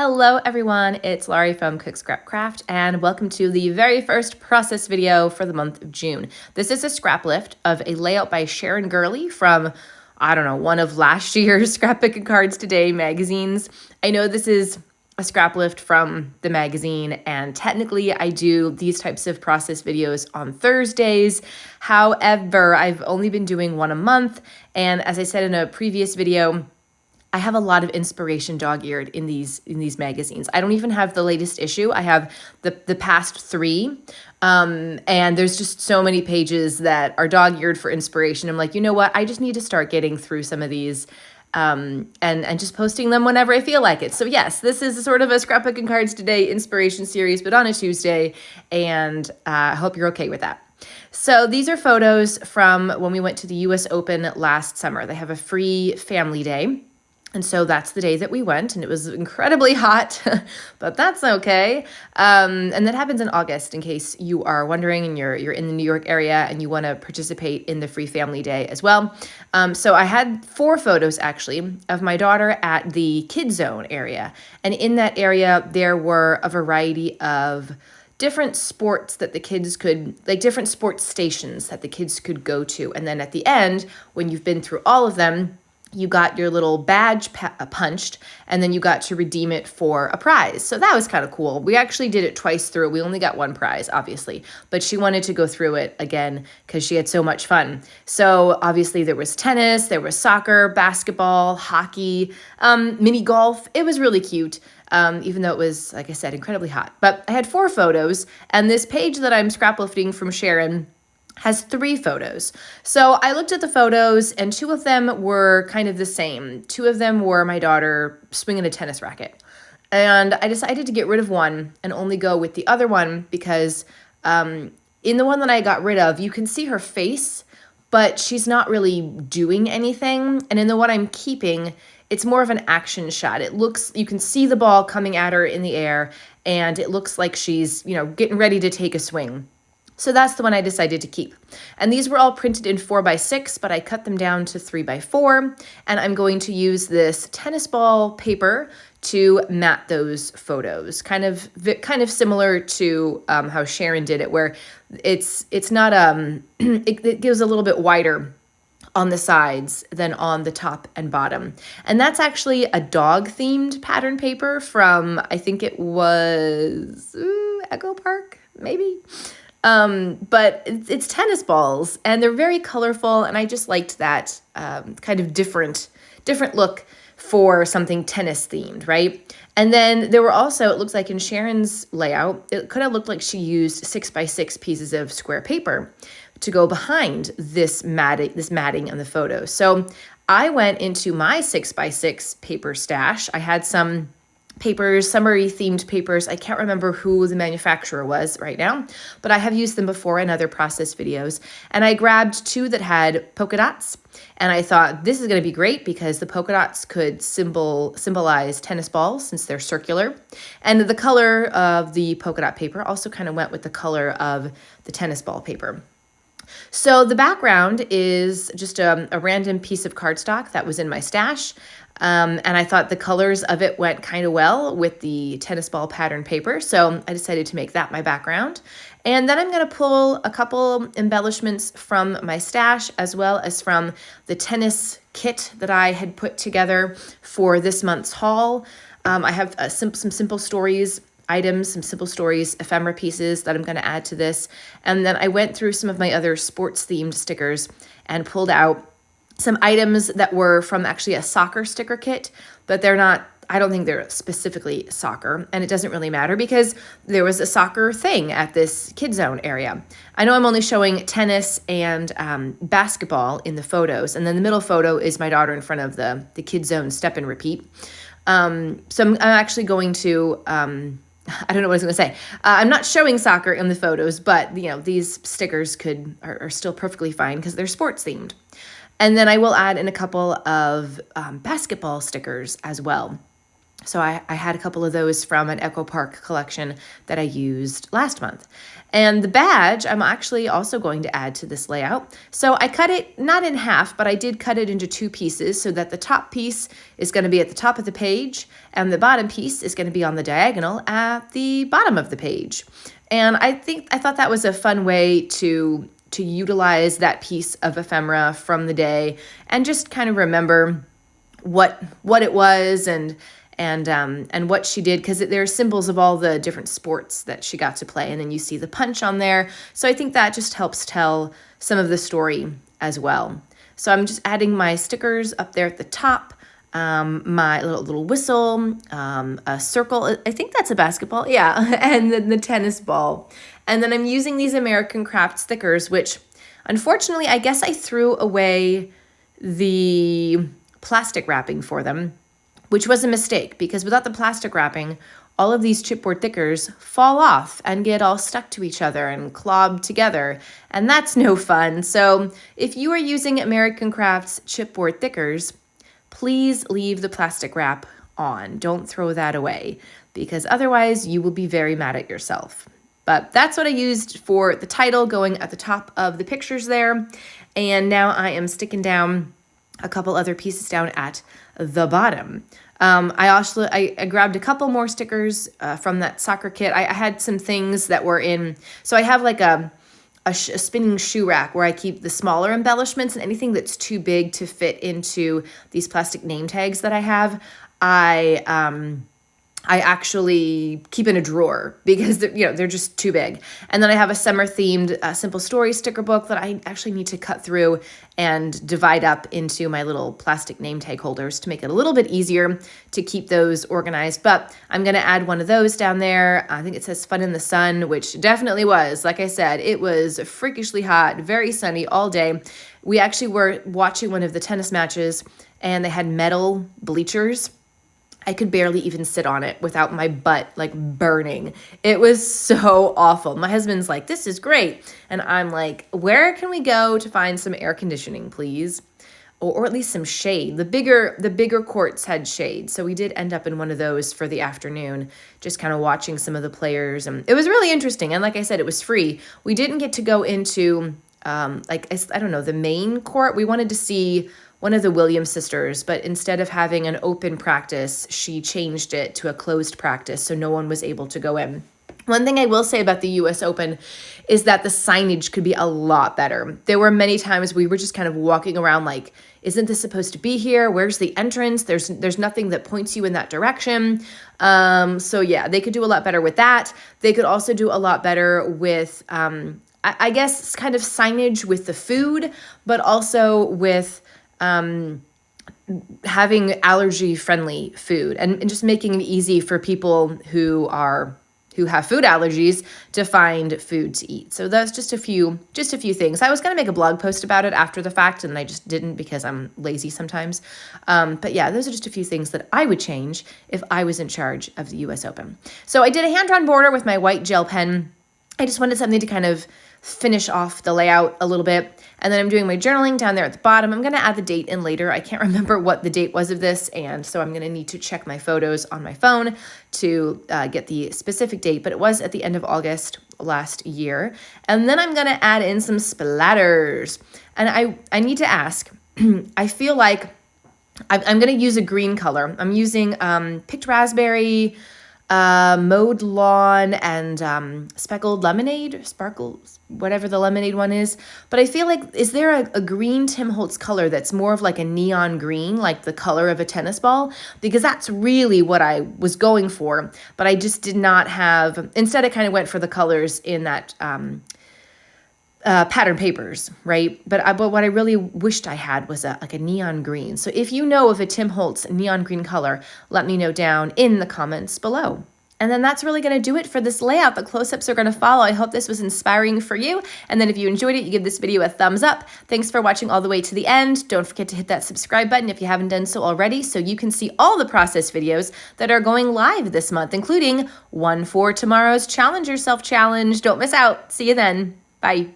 Hello everyone, it's Laurie from Cook Scrap Craft and welcome to the very first process video for the month of June. This is a scrap lift of a layout by Sharon Gurley from, I don't know, one of last year's Scrapbook and Cards Today magazines. I know this is a scrap lift from the magazine and technically I do these types of process videos on Thursdays. However, I've only been doing one a month, and as I said in a previous video, I have a lot of inspiration dog-eared in these magazines. I don't even have the latest issue. I have the past three, and there's just so many pages that are dog-eared for inspiration. I'm like, you know what? I just need to start getting through some of these and just posting them whenever I feel like it. So yes, this is sort of a Scrapbook and Cards Today inspiration series, but on a Tuesday, and I hope you're okay with that. So these are photos from when we went to the US Open last summer. They have a free family day. And so that's the day that we went, and it was incredibly hot, but that's okay. And that happens in August, in case you are wondering and you're in the New York area and you want to participate in the free family day as well. So I had 4 photos actually of my daughter at the Kids Zone area. And in that area, there were a variety of different sports that the kids could, like different sports stations that the kids could go to. And then at the end, when you've been through all of them, you got your little badge punched, and then you got to redeem it for a prize. So that was kind of cool. We actually did it twice through. We only got one prize, obviously, but she wanted to go through it again because she had so much fun. So obviously there was tennis, there was soccer, basketball, hockey, mini golf. It was really cute. Even though it was, like I said, incredibly hot. But I had 4 photos, and this page that I'm scraplifting from Sharon has 3 photos. So I looked at the photos and 2 of them were kind of the same. 2 of them were my daughter swinging a tennis racket. And I decided to get rid of one and only go with the other one because in the one that I got rid of, you can see her face, but she's not really doing anything. And in the one I'm keeping, it's more of an action shot. It looks, you can see the ball coming at her in the air, and it looks like she's, getting ready to take a swing. So that's the one I decided to keep. And these were all printed in 4x6, but I cut them down to 3x4. And I'm going to use this tennis ball paper to mat those photos. Kind of similar to how Sharon did it, where it's not, it gives a little bit wider on the sides than on the top and bottom. And that's actually a dog-themed pattern paper from, I think it was Echo Park, maybe? But it's tennis balls, and they're very colorful, and I just liked that kind of different look for something tennis themed, right? And then there were also, it looks like in Sharon's layout, it could have looked like she used 6x6 pieces of square paper to go behind this matting on the photo. So I went into my 6x6 paper stash. I had some papers, summery themed papers. I can't remember who the manufacturer was right now, but I have used them before in other process videos. And I grabbed 2 that had polka dots, and I thought this is going to be great because the polka dots could symbolize tennis balls since they're circular. And the color of the polka dot paper also kind of went with the color of the tennis ball paper. So the background is just a random piece of cardstock that was in my stash. And I thought the colors of it went kind of well with the tennis ball pattern paper. So I decided to make that my background. And then I'm going to pull a couple embellishments from my stash as well as from the tennis kit that I had put together for this month's haul. I have some Simple Stories items, some Simple Stories ephemera pieces that I'm going to add to this. And then I went through some of my other sports themed stickers and pulled out some items that were from actually a soccer sticker kit, but they're not, I don't think they're specifically soccer, and it doesn't really matter because there was a soccer thing at this Kids Zone area. I know I'm only showing tennis and basketball in the photos, and then the middle photo is my daughter in front of the Kids Zone step and repeat. So I'm actually going to, I don't know what I was going to say. I'm not showing soccer in the photos, but these stickers are still perfectly fine because they're sports themed. And then I will add in a couple of basketball stickers as well. So I had a couple of those from an Echo Park collection that I used last month. And the badge, I'm actually also going to add to this layout. So I cut it not in half, but I did cut it into 2 pieces so that the top piece is going to be at the top of the page and the bottom piece is going to be on the diagonal at the bottom of the page. And I thought that was a fun way to utilize that piece of ephemera from the day and just kind of remember what it was and what she did, because there are symbols of all the different sports that she got to play, and then you see the punch on there. So I think that just helps tell some of the story as well. So I'm just adding my stickers up there at the top, my little whistle, a circle. I think that's a basketball, yeah, and then the tennis ball. And then I'm using these American Craft stickers, which unfortunately I guess I threw away the plastic wrapping for them, which was a mistake because without the plastic wrapping, all of these chipboard stickers fall off and get all stuck to each other and clobbed together, and that's no fun. So if you are using American Crafts chipboard stickers, please leave the plastic wrap on. Don't throw that away because otherwise you will be very mad at yourself. But that's what I used for the title going at the top of the pictures there. And now I am sticking down a couple other pieces down at the bottom. I grabbed a couple more stickers from that soccer kit. I had some things that were in, so I have like a spinning shoe rack where I keep the smaller embellishments, and anything that's too big to fit into these plastic name tags that I have, I actually keep in a drawer because they're just too big. And then I have a summer-themed Simple Stories sticker book that I actually need to cut through and divide up into my little plastic name tag holders to make it a little bit easier to keep those organized. But I'm going to add one of those down there. I think it says Fun in the Sun, which definitely was. Like I said, it was freakishly hot, very sunny all day. We actually were watching one of the tennis matches, and they had metal bleachers. I could barely even sit on it without my butt like burning. It was so awful. My husband's like, this is great. And I'm like, where can we go to find some air conditioning, please? Or at least some shade. The bigger courts had shade. So we did end up in one of those for the afternoon, just kind of watching some of the players. And it was really interesting. And like I said, it was free. We didn't get to go into the main court. We wanted to see one of the Williams sisters, but instead of having an open practice, she changed it to a closed practice, so no one was able to go in. One thing I will say about the US Open is that the signage could be a lot better. There were many times we were just kind of walking around like, isn't this supposed to be here? Where's the entrance? There's nothing that points you in that direction. So yeah, they could do a lot better with that. They could also do a lot better with, I guess, kind of signage with the food, but also with having allergy-friendly food and just making it easy for people who have food allergies to find food to eat. So that's just a few things. I was going to make a blog post about it after the fact, and I just didn't because I'm lazy sometimes. But yeah, those are just a few things that I would change if I was in charge of the US Open. So I did a hand-drawn border with my white gel pen. I just wanted something to kind of finish off the layout a little bit. And then I'm doing my journaling down there at the bottom. I'm going to add the date in later. I can't remember what the date was of this, and so I'm going to need to check my photos on my phone to get the specific date, but it was at the end of August last year. And then I'm going to add in some splatters. And I need to ask, I feel like I'm going to use a green color. I'm using picked raspberry, mowed lawn, and speckled lemonade, sparkles, whatever the lemonade one is. But I feel like, is there a green Tim Holtz color that's more of like a neon green, like the color of a tennis ball? Because that's really what I was going for, but I just did not have, instead I kind of went for the colors in that pattern papers, right? But what I really wished I had was a neon green. So if you know of a Tim Holtz neon green color, let me know down in the comments below. And then that's really going to do it for this layout. The close-ups are going to follow. I hope this was inspiring for you. And then if you enjoyed it, you give this video a thumbs up. Thanks for watching all the way to the end. Don't forget to hit that subscribe button if you haven't done so already, so you can see all the process videos that are going live this month, including one for tomorrow's Challenge Yourself Challenge. Don't miss out. See you then. Bye.